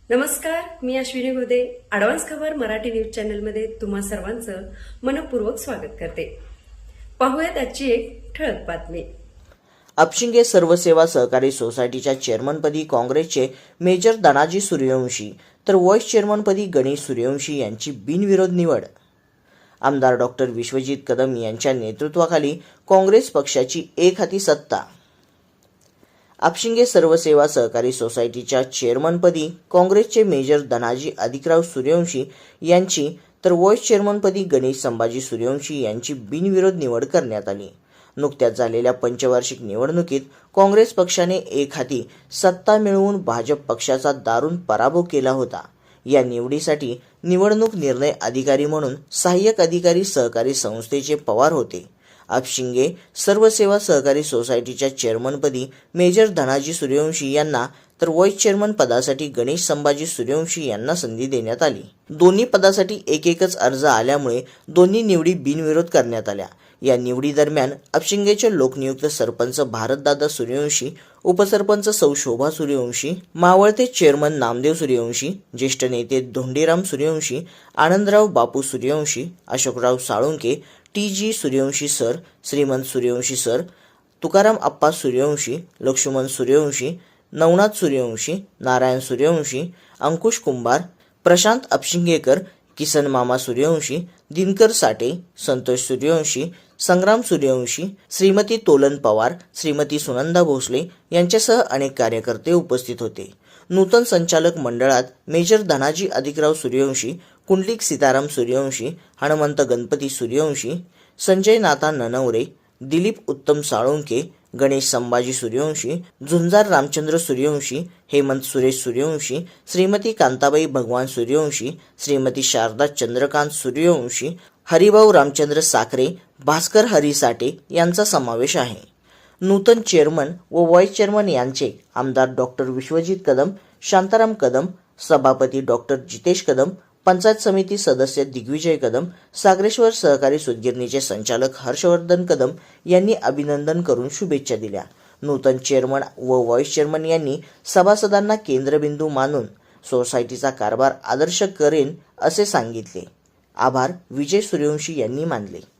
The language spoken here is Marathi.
नमस्कार, मी अश्विनी गोदे. ॲडव्हान्स खबर मराठी न्यूज चॅनलमध्ये तुम्हा सर्वांचं मनपूर्वक स्वागत करते. पाहूयात आजची एक ठळक बातमी. अपशिंगे सर्वसेवा सहकारी सोसायटीच्या चेअरमनपदी काँग्रेसचे मेजर दानाजी सूर्यवंशी तर व्हाईस चेअरमनपदी गणेश सूर्यवंशी यांची बिनविरोध निवड. आमदार डॉक्टर विश्वजित कदम यांच्या नेतृत्वाखाली काँग्रेस पक्षाची एकहाती सत्ता. अपशिंगे सर्वसेवा सहकारी सोसायटीच्या चेअरमनपदी काँग्रेसचे मेजर धनाजी अधिकराव सूर्यवंशी यांची तर व्हाईस चेअरमनपदी गणेश संभाजी सूर्यवंशी यांची बिनविरोध निवड करण्यात आली. नुकत्याच झालेल्या पंचवार्षिक निवडणुकीत काँग्रेस पक्षाने एकहाती सत्ता मिळवून भाजप पक्षाचा दारुण पराभव केला होता. या निवडीसाठी निवडणूक निर्णय अधिकारी म्हणून सहाय्यक अधिकारी सहकारी संस्थेचे पवार होते. अपशिंगे सर्वसेवा सहकारी सोसायटीच्या चेअरमनपदी मेजर धनाजी सूर्यवंशी यांना तर व्हाईस चेअरमन पदासाठी गणेश संभाजी सूर्यवंशी यांना संधी देण्यात आली. दोन्ही पदासाठी एकच अर्ज आल्यामुळे दोन्ही निवडी बिनविरोध करण्यात आल्या. या निवडी दरम्यान अपशिंगेचे लोकनियुक्त सरपंच भारतदादा सूर्यवंशी, उपसरपंच सौ शोभा सूर्यवंशी, मावळते चेअरमन नामदेव सूर्यवंशी, ज्येष्ठ नेते धोंडीराम सूर्यवंशी, आनंदराव बापू सूर्यवंशी, अशोकराव साळुंके, टी.जी. सूर्यवंशी सर, श्रीमंत सूर्यवंशी सर, तुकाराम अप्पा सूर्यवंशी, लक्ष्मण सूर्यवंशी, नवनाथ सूर्यवंशी, नारायण सूर्यवंशी, अंकुश कुंभार, प्रशांत अपशिंगेकर, किसन मामा सूर्यवंशी, दिनकर साठे, संतोष सूर्यवंशी, संग्राम सूर्यवंशी, श्रीमती तोलन पवार, श्रीमती सुनंदा भोसले यांच्यासह अनेक कार्यकर्ते उपस्थित होते. नूतन संचालक मंडळात मेजर धनाजी अधिकराव सूर्यवंशी, कुंडलिक सीताराम सूर्यवंशी, हनुमंत गणपती सूर्यवंशी, संजय नाथा ननवरे, दिलीप उत्तम साळुंके, गणेश संभाजी सूर्यवंशी, झुंजार रामचंद्र सूर्यवंशी, हेमंत सुरेश सूर्यवंशी, श्रीमती कांताबाई भगवान सूर्यवंशी, श्रीमती शारदा चंद्रकांत सूर्यवंशी, हरिभाऊ रामचंद्र साखरे, भास्कर हरी साठे यांचा समावेश आहे. नूतन चेअरमन व व्हाईस चेअरमन यांचे आमदार डॉक्टर विश्वजित कदम, शांताराम कदम, सभापती डॉक्टर जितेश कदम, पंचायत समिती सदस्य दिग्विजय कदम, सागरेश्वर सहकारी सूतगिरणीचे संचालक हर्षवर्धन कदम यांनी अभिनंदन करून शुभेच्छा दिल्या. नूतन चेअरमन व व्हाईस चेअरमन यांनी सभासदांना केंद्रबिंदू मानून सोसायटीचा कारभार आदर्श करेन असे सांगितले. आभार विजय सूर्यवंशी यांनी मानले.